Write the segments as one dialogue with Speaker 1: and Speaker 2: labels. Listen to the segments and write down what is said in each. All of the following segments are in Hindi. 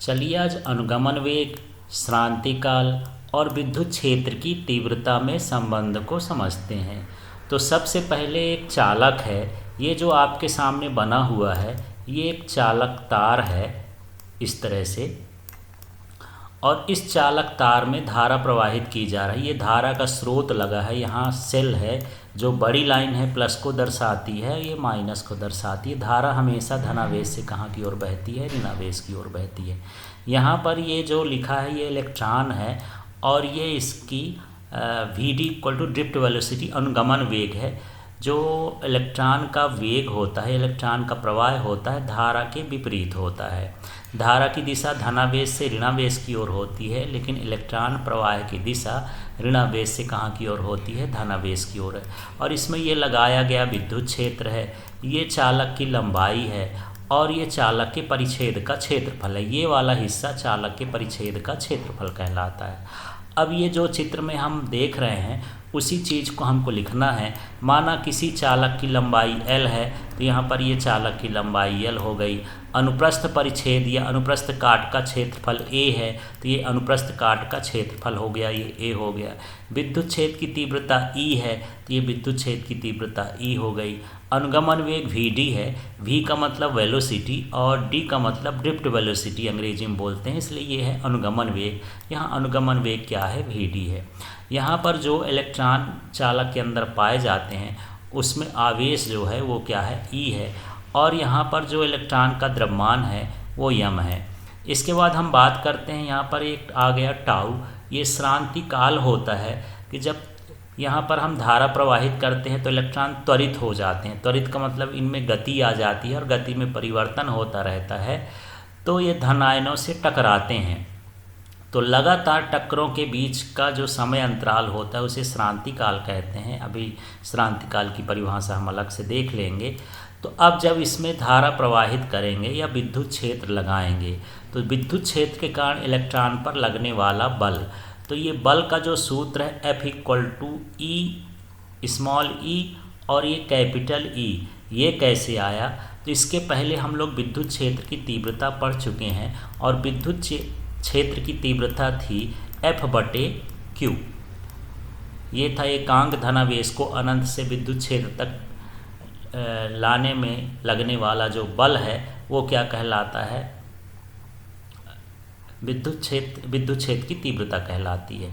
Speaker 1: चलिए आज अनुगमन वेग, श्रांतिकाल और विद्युत क्षेत्र की तीव्रता में संबंध को समझते हैं। तो सबसे पहले एक चालक है, ये जो आपके सामने बना हुआ है ये एक चालक तार है इस तरह से, और इस चालक तार में धारा प्रवाहित की जा रही है। ये धारा का स्रोत लगा है, यहाँ सेल है, जो बड़ी लाइन है प्लस को दर्शाती है, ये माइनस को दर्शाती है। धारा हमेशा धनावेश से कहाँ की ओर बहती है, ऋणावेश की ओर बहती है। यहाँ पर ये जो लिखा है ये इलेक्ट्रॉन है और ये इसकी v d equal to drift velocity अनुगमन वेग है। जो इलेक्ट्रॉन का वेग होता है, इलेक्ट्रॉन का प्रवाह होता है, धारा के विपरीत होता है। धारा की दिशा धनावेश से ऋणावेश की ओर होती है, लेकिन इलेक्ट्रॉन प्रवाह की दिशा ऋणावेश से कहाँ की ओर होती है, धनावेश की ओर है। और इसमें ये लगाया गया विद्युत क्षेत्र है, ये चालक की लंबाई है और ये चालक के परिच्छेद का क्षेत्रफल है। ये वाला हिस्सा चालक के परिच्छेद का क्षेत्रफल कहलाता है। अब ये जो चित्र में हम देख रहे हैं उसी चीज़ को हमको लिखना है। माना किसी चालक की लंबाई L है, तो यहाँ पर ये चालक की लंबाई L हो गई। अनुप्रस्थ परिच्छेद या अनुप्रस्थ काट का क्षेत्रफल A है, तो ये अनुप्रस्थ काट का क्षेत्रफल हो गया, ये A हो गया। विद्युत क्षेत्र की तीव्रता E है, तो ये विद्युत क्षेत्र की तीव्रता E हो गई। अनुगमन वेग Vd है, V का मतलब वेलोसिटी और D का मतलब ड्रिफ्ट वेलोसिटी अंग्रेजी में बोलते हैं, इसलिए ये है अनुगमन वेग। यहाँ अनुगमन वेग क्या है, Vd है। यहाँ पर जो इलेक्ट्रॉन चालक के अंदर पाए जाते हैं उसमें आवेश जो है वो क्या है, E है, और यहाँ पर जो इलेक्ट्रॉन का द्रव्यमान है वो m है। इसके बाद हम बात करते हैं, यहाँ पर एक आ गया टाउ। ये श्रांति काल होता है कि जब यहाँ पर हम धारा प्रवाहित करते हैं तो इलेक्ट्रॉन त्वरित हो जाते हैं। त्वरित का मतलब इनमें गति आ जाती है और गति में परिवर्तन होता रहता है, तो ये धन आयनों से टकराते हैं। तो लगातार टक्करों के बीच का जो समय अंतराल होता है उसे श्रांतिकाल कहते हैं। अभी श्रांतिकाल की परिभाषा हम अलग से देख लेंगे। तो अब जब इसमें धारा प्रवाहित करेंगे या विद्युत क्षेत्र लगाएंगे तो विद्युत क्षेत्र के कारण इलेक्ट्रॉन पर लगने वाला बल, तो ये बल का जो सूत्र है F equal to E small E और ये कैपिटल E, ये कैसे आया? तो इसके पहले हम लोग विद्युत क्षेत्र की तीव्रता पढ़ चुके हैं और विद्युत क्षेत्र की तीव्रता थी F/Q। ये था एकांक धनावेश को अनंत से विद्युत क्षेत्र तक लाने में लगने वाला जो बल है वो क्या कहलाता है, विद्युत क्षेत्र की तीव्रता कहलाती है।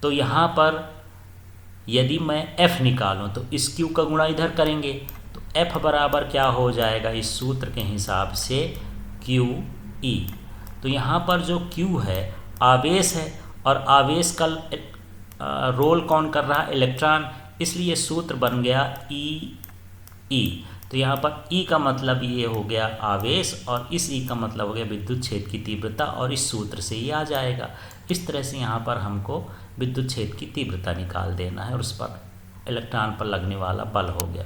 Speaker 1: तो यहाँ पर यदि मैं F निकालूं तो इस Q का गुणा इधर करेंगे तो F बराबर क्या हो जाएगा, इस सूत्र के हिसाब से QE। तो यहाँ पर जो Q है आवेश है और आवेश का रोल कौन कर रहा है, इलेक्ट्रॉन, इसलिए सूत्र बन गया E। तो यहाँ पर E का मतलब ये हो गया आवेश और इस E का मतलब हो गया विद्युत क्षेत्र की तीव्रता, और इस सूत्र से ये आ जाएगा। इस तरह से यहाँ पर हमको विद्युत क्षेत्र की तीव्रता निकाल देना है और उस पर इलेक्ट्रॉन पर लगने वाला बल हो गया।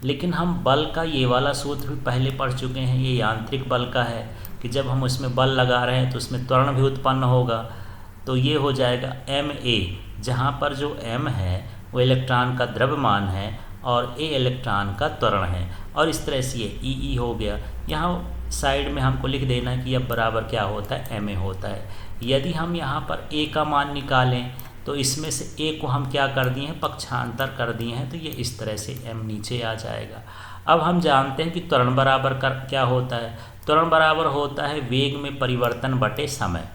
Speaker 1: लेकिन हम बल का ये वाला सूत्र भी पहले पढ़ चुके हैं, ये यांत्रिक बल का है कि जब हम उसमें बल लगा रहे हैं तो उसमें त्वरण भी उत्पन्न होगा। तो ये हो जाएगा ma, जहाँ पर जो m है वो इलेक्ट्रॉन का द्रव्यमान है और a इलेक्ट्रॉन का त्वरण है, और इस तरह से ये E हो गया। यहाँ साइड में हमको लिख देना है कि अब बराबर क्या होता है, ma होता है। यदि हम यहाँ पर a का मान निकालें तो इसमें से a को हम क्या कर दिए हैं, पक्षांतर कर दिए हैं, तो ये इस तरह से m नीचे आ जाएगा। अब हम जानते हैं कि त्वरण बराबर कर क्या होता है, त्वरण बराबर होता है वेग में परिवर्तन बटे समय।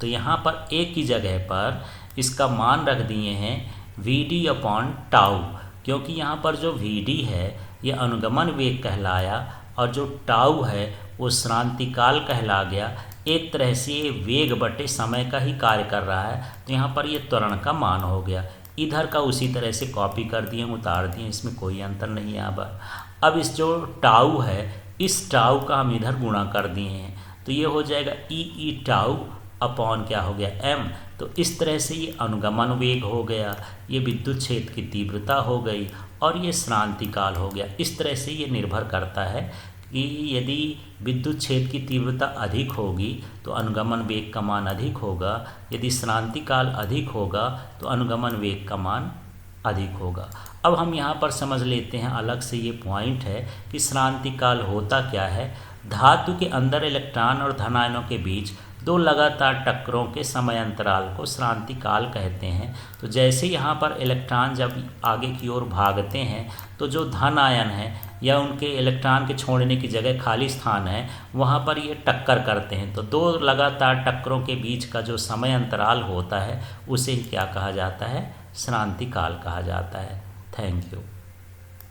Speaker 1: तो यहाँ पर a की जगह पर इसका मान रख दिए हैं Vd/टाउ, क्योंकि यहाँ पर जो Vd है ये अनुगमन वेग कहलाया और जो टाउ है वो श्रांतिकाल कहला गया। एक तरह से ये वेग बटे समय का ही कार्य कर रहा है, तो यहाँ पर ये त्वरण का मान हो गया। इधर का उसी तरह से कॉपी कर दिए, उतार दिए, इसमें कोई अंतर नहीं है। अब इस जो टाउ है इस टाउ का हम इधर गुणा कर दिए हैं, तो ये हो जाएगा ई टाउ अपॉन क्या हो गया, m। तो इस तरह से ये अनुगमन वेग हो गया, ये विद्युत क्षेत्र की तीव्रता हो गई और ये श्रांतिकाल हो गया। इस तरह से ये निर्भर करता है कि यदि विद्युत क्षेत्र की तीव्रता अधिक होगी तो अनुगमन वेग का मान अधिक होगा, यदि श्रांतिकाल अधिक होगा तो अनुगमन वेग का मान अधिक होगा। अब हम यहाँ पर समझ लेते हैं, अलग से ये पॉइंट है कि श्रांतिकाल होता क्या है। धातु के अंदर इलेक्ट्रॉन और धन आयनों के बीच दो लगातार टक्करों के समय अंतराल को श्रांति काल कहते हैं। तो जैसे यहाँ पर इलेक्ट्रॉन जब आगे की ओर भागते हैं तो जो धन आयन है या उनके इलेक्ट्रॉन के छोड़ने की जगह खाली स्थान है वहाँ पर ये टक्कर करते हैं। तो दो लगातार टक्करों के बीच का जो समय अंतराल होता है उसे क्या कहा जाता है? श्रांति काल कहा जाता है। Thank you.